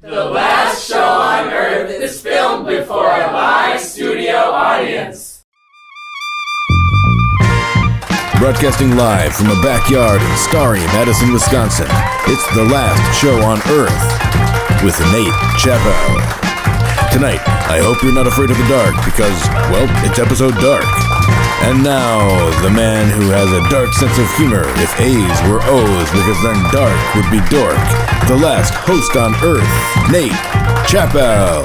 The Last Show on Earth is filmed before a live studio audience. Broadcasting live from a backyard in starry Madison, Wisconsin, it's The Last Show on Earth with Nate Chappell. Tonight, I hope you're not afraid of the dark because, well, it's episode dark. And now, the man who has a dark sense of humor if A's were O's because then dark would be dork. The last host on Earth, Nate Chappell.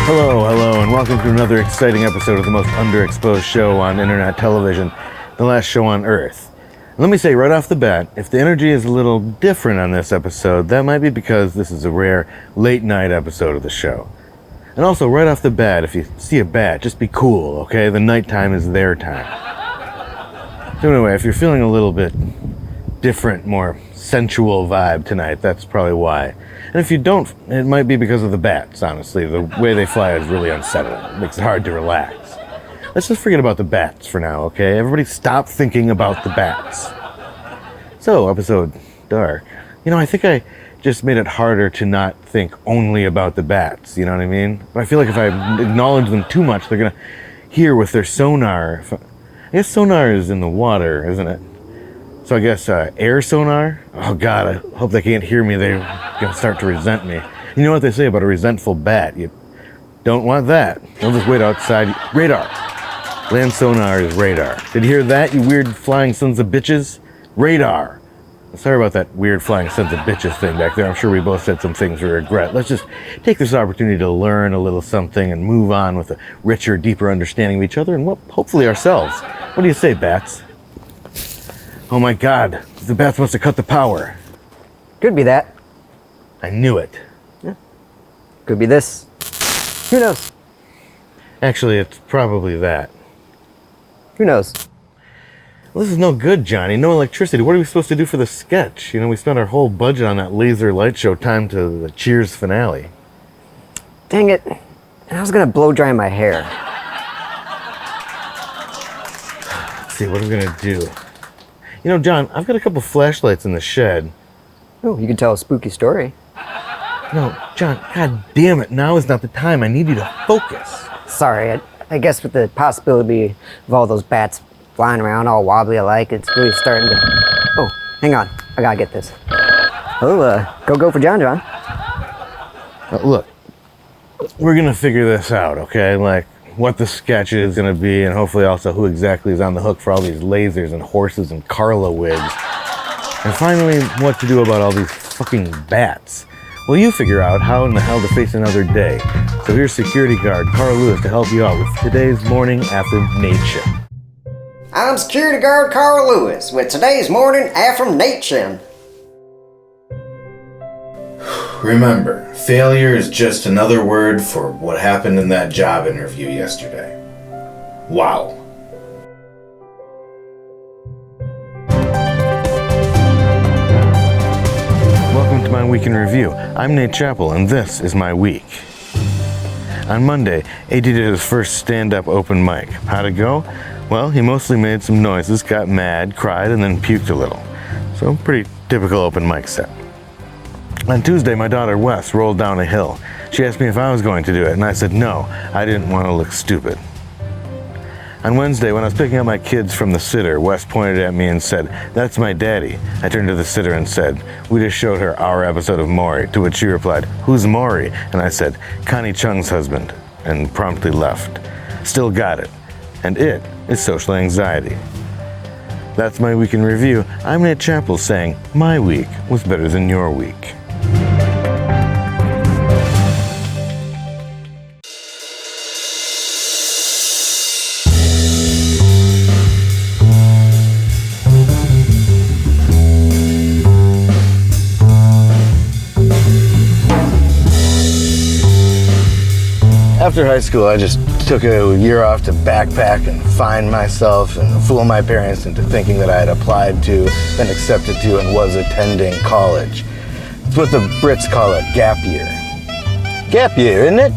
Hello, and welcome to another exciting episode of the most underexposed show on internet television, The Last Show on Earth. Let me say right off the bat, if the energy is a little different on this episode, that might be because this is a rare late night episode of the show. And also, right off the bat, if you see a bat, just be cool, okay? The nighttime is their time. So anyway, if you're feeling a little bit different, more sensual vibe tonight, that's probably why. And if you don't, it might be because of the bats, honestly. The way they fly is really unsettling. It makes it hard to relax. Let's just forget about the bats for now, okay? Everybody stop thinking about the bats. So, episode dark. You know, I think I just made it harder to not think only about the bats, you know what I mean? But I feel like if I acknowledge them too much, they're gonna hear with their sonar. I guess sonar is in the water, isn't it? So I guess air sonar? Oh God, I hope they can't hear me. They're gonna start to resent me. You know what they say about a resentful bat? You don't want that. They'll just wait outside. Radar. Land sonar is radar. Did you hear that, you weird flying sons of bitches? Radar. Sorry about that weird flying sons of bitches thing back there. I'm sure we both said some things we regret. Let's just take this opportunity to learn a little something and move on with a richer, deeper understanding of each other and, well, hopefully ourselves. What do you say, bats? Oh my God, the bats must have cut the power. Could be that. I knew it. Yeah. Could be this. Who knows? Actually, it's probably that. Who knows? Well, this is no good, Johnny. No electricity. What are we supposed to do for the sketch? You know, we spent our whole budget on that laser light show timed to the Cheers finale. Dang it. I was gonna blow dry my hair. Let's see, what are we gonna do? You know, John, I've got a couple flashlights in the shed. Oh, you can tell a spooky story. No, John, God damn it. Now is not the time. I need you to focus. Sorry, I guess with the possibility of all those bats flying around all wobbly alike, it's really starting to... Oh, hang on. I gotta get this. Oh, go for John. Look, we're gonna figure this out, okay? Like, what the sketch is gonna be, and hopefully also who exactly is on the hook for all these lasers and horses and Carla wigs. And finally, what to do about all these fucking bats. Well, you figure out how in the hell to face another day. So here's security guard Carl Lewis to help you out with today's morning affirmation. I'm security guard Carl Lewis with today's morning affirmation. Remember, failure is just another word for what happened in that job interview yesterday. Wow. Welcome to my week in review. I'm Nate Chappell, and this is my week. On Monday, AD did his first stand-up open mic. How'd it go? Well, he mostly made some noises, got mad, cried, and then puked a little. So, pretty typical open mic set. On Tuesday, my daughter Wes rolled down a hill. She asked me if I was going to do it, and I said no, I didn't want to look stupid. On Wednesday, when I was picking up my kids from the sitter, Wes pointed at me and said, "That's my daddy." I turned to the sitter and said, "We just showed her our episode of Maury," to which she replied, "Who's Maury?" And I said, "Connie Chung's husband," and promptly left. Still got it. And it is social anxiety. That's my week in review. I'm Nate Chappell saying, my week was better than your week. After high school, I just took a year off to backpack and find myself and fool my parents into thinking that I had applied to, been accepted to, and was attending college. It's what the Brits call a gap year. Gap year, isn't it?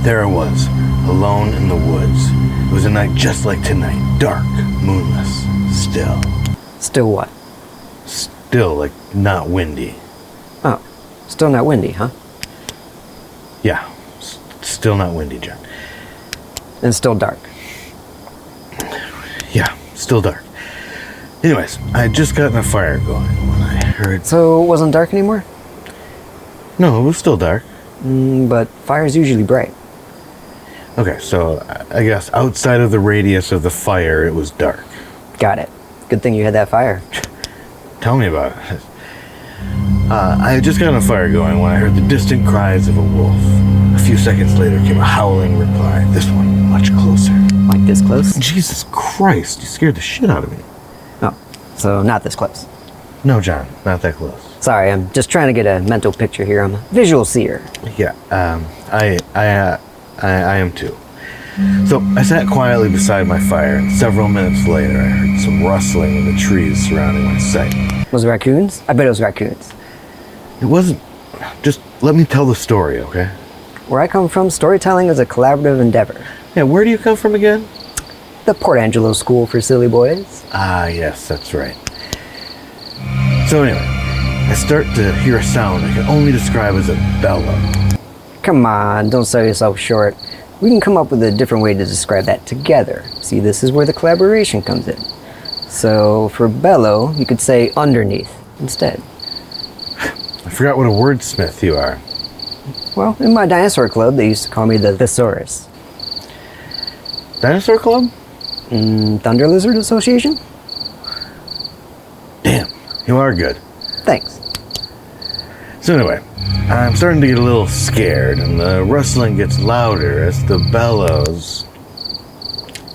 There I was, alone in the woods. It was a night just like tonight, dark, moonless, still. Still what? Still, like, not windy. Oh, still not windy, huh? Yeah, still not windy, John. And still dark. Yeah, still dark. Anyways, I had just gotten a fire going when I heard... So it wasn't dark anymore? No, it was still dark. But fire's usually bright. Okay, so I guess outside of the radius of the fire, it was dark. Got it. Good thing you had that fire. Tell me about it. I had just gotten a fire going when I heard the distant cries of a wolf. A few seconds later came a howling reply, this one much closer. Like this close? Jesus Christ, you scared the shit out of me. Oh, so not this close. No, John, not that close. Sorry, I'm just trying to get a mental picture here. I'm a visual seer. Yeah, I am too. So I sat quietly beside my fire, and several minutes later I heard some rustling in the trees surrounding my site. Was it raccoons? I bet it was raccoons. It wasn't. Just let me tell the story, okay? Where I come from, storytelling is a collaborative endeavor. Yeah, where do you come from again? The Port Angelo School for Silly Boys. Ah, yes, that's right. So anyway, I start to hear a sound I can only describe as a bellow. Come on, don't sell yourself short. We can come up with a different way to describe that together. See, this is where the collaboration comes in. So, for bellow, you could say underneath instead. I forgot what a wordsmith you are. Well, in my dinosaur club, they used to call me the Thesaurus. Dinosaur Club? Thunder Lizard Association? Damn, you are good. Thanks. So anyway, I'm starting to get a little scared, and the rustling gets louder as the bellows,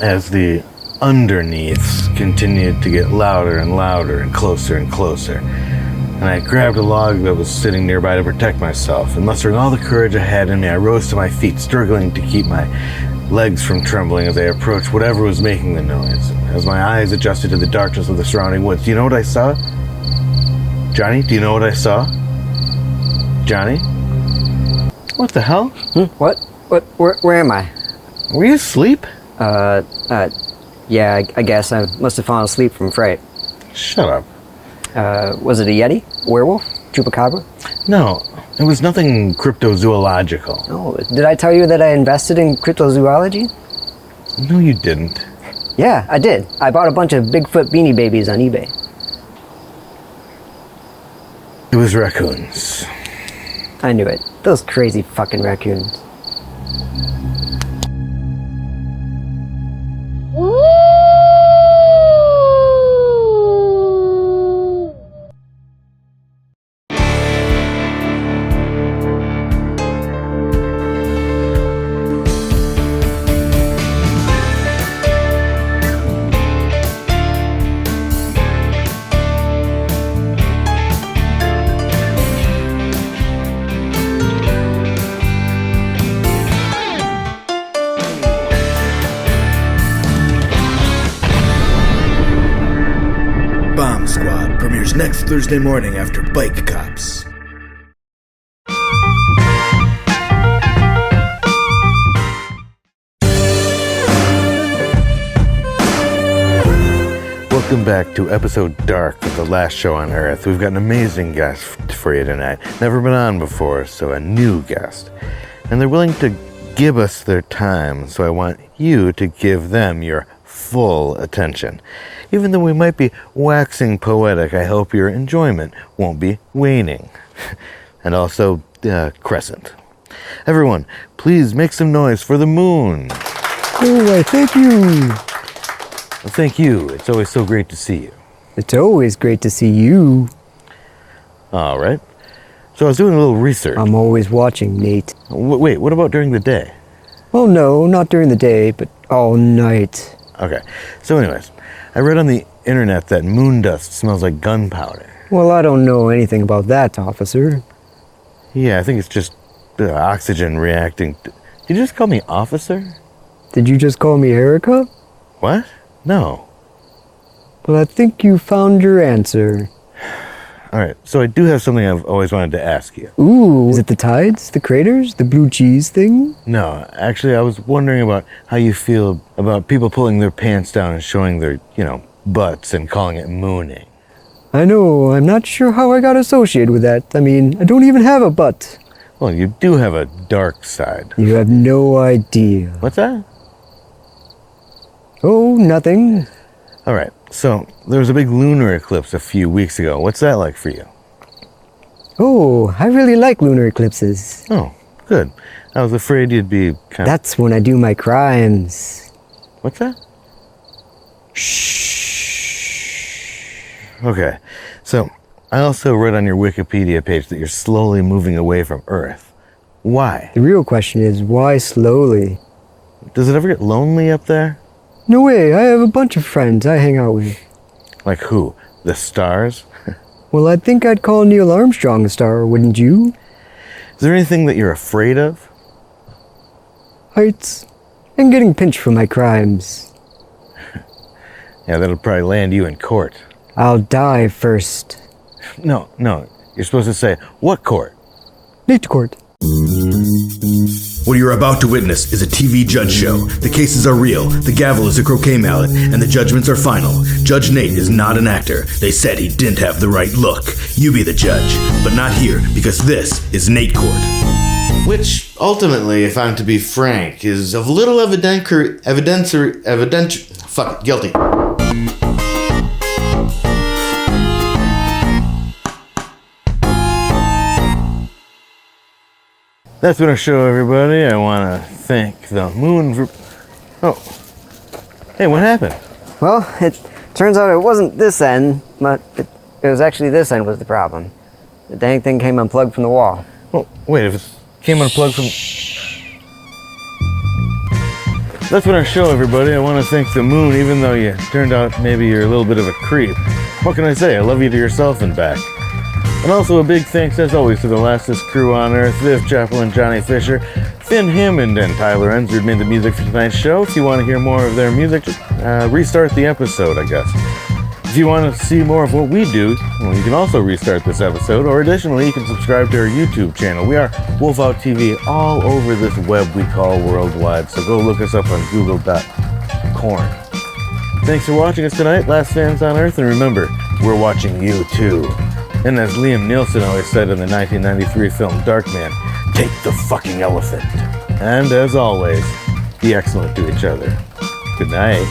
as the underneaths continued to get louder and louder and closer and closer. And I grabbed a log that was sitting nearby to protect myself, and mustering all the courage I had in me, I rose to my feet, struggling to keep my legs from trembling as I approached whatever was making the noise. As my eyes adjusted to the darkness of the surrounding woods, do you know what I saw? Johnny, do you know what I saw? Johnny? What the hell? What? Where am I? Were you asleep? Yeah, I guess I must have fallen asleep from fright. Shut up. Was it a Yeti? A werewolf? Chupacabra? No, it was nothing cryptozoological. Oh, did I tell you that I invested in cryptozoology? No, you didn't. Yeah, I did. I bought a bunch of Bigfoot beanie babies on eBay. It was raccoons. I knew it. Those crazy fucking raccoons. Bomb Squad premieres next Thursday morning after Bike Cops. Welcome back to episode Dark of the last show on Earth. We've got an amazing guest for you tonight. Never been on before, so a new guest. And they're willing to give us their time, so I want you to give them your full attention. Even though we might be waxing poetic, I hope your enjoyment won't be waning. And also, Crescent. Everyone, please make some noise for the moon. Oh, thank you. Well, thank you. It's always so great to see you. It's always great to see you. All right. So I was doing a little research. I'm always watching, Nate. Wait, what about during the day? Oh no, not during the day, but all night. Okay. So anyways, I read on the internet that moon dust smells like gunpowder. Well, I don't know anything about that, officer. Yeah, I think it's just oxygen reacting. Did you just call me officer? Did you just call me Erica? What? No. Well, I think you found your answer. Alright, so I do have something I've always wanted to ask you. Ooh, is it the tides, the craters, the blue cheese thing? No, actually, I was wondering about how you feel about people pulling their pants down and showing their, butts and calling it mooning. I know, I'm not sure how I got associated with that. I mean, I don't even have a butt. Well, you do have a dark side. You have no idea. What's that? Oh, nothing. Alright, so there was a big lunar eclipse a few weeks ago. What's that like for you? Oh, I really like lunar eclipses. Oh, good. I was afraid you'd be kind of... That's when I do my crimes. What's that? Okay, so I also read on your Wikipedia page that you're slowly moving away from Earth. Why? The real question is, why slowly? Does it ever get lonely up there? No way, I have a bunch of friends I hang out with. Like who? The stars? Well, I think I'd call Neil Armstrong a star, wouldn't you? Is there anything that you're afraid of? Heights. And getting pinched for my crimes. Yeah, that'll probably land you in court. I'll die first. No, you're supposed to say, what court? Nate court. What you're about to witness is a TV judge show. The cases are real, the gavel is a croquet mallet, and the judgments are final. Judge Nate is not an actor. They said he didn't have the right look. You be the judge, but not here, because this is Nate Court. Which, ultimately, if I'm to be frank, is of little guilty. That's been our show, everybody. I want to thank the moon for... Oh. Hey, what happened? Well, it turns out it wasn't this end, but it was actually this end was the problem. The dang thing came unplugged from the wall. Oh, wait, if it came unplugged from... That's been our show, everybody. I want to thank the moon, even though you turned out maybe you're a little bit of a creep. What can I say? I love you to yourself and back. And also a big thanks, as always, to the Lastest crew on Earth, Viv Chappell and Johnny Fisher, Finn Hammond and Tyler Ensard made the music for tonight's show. If you want to hear more of their music, just restart the episode, I guess. If you want to see more of what we do, well, you can also restart this episode, or additionally, you can subscribe to our YouTube channel. We are Wolf Out TV all over this web we call worldwide, so go look us up on google.com. Thanks for watching us tonight, Last Fans on Earth, and remember, we're watching you too. And as Liam Neeson always said in the 1993 film Darkman, take the fucking elephant. And as always, be excellent to each other. Good night.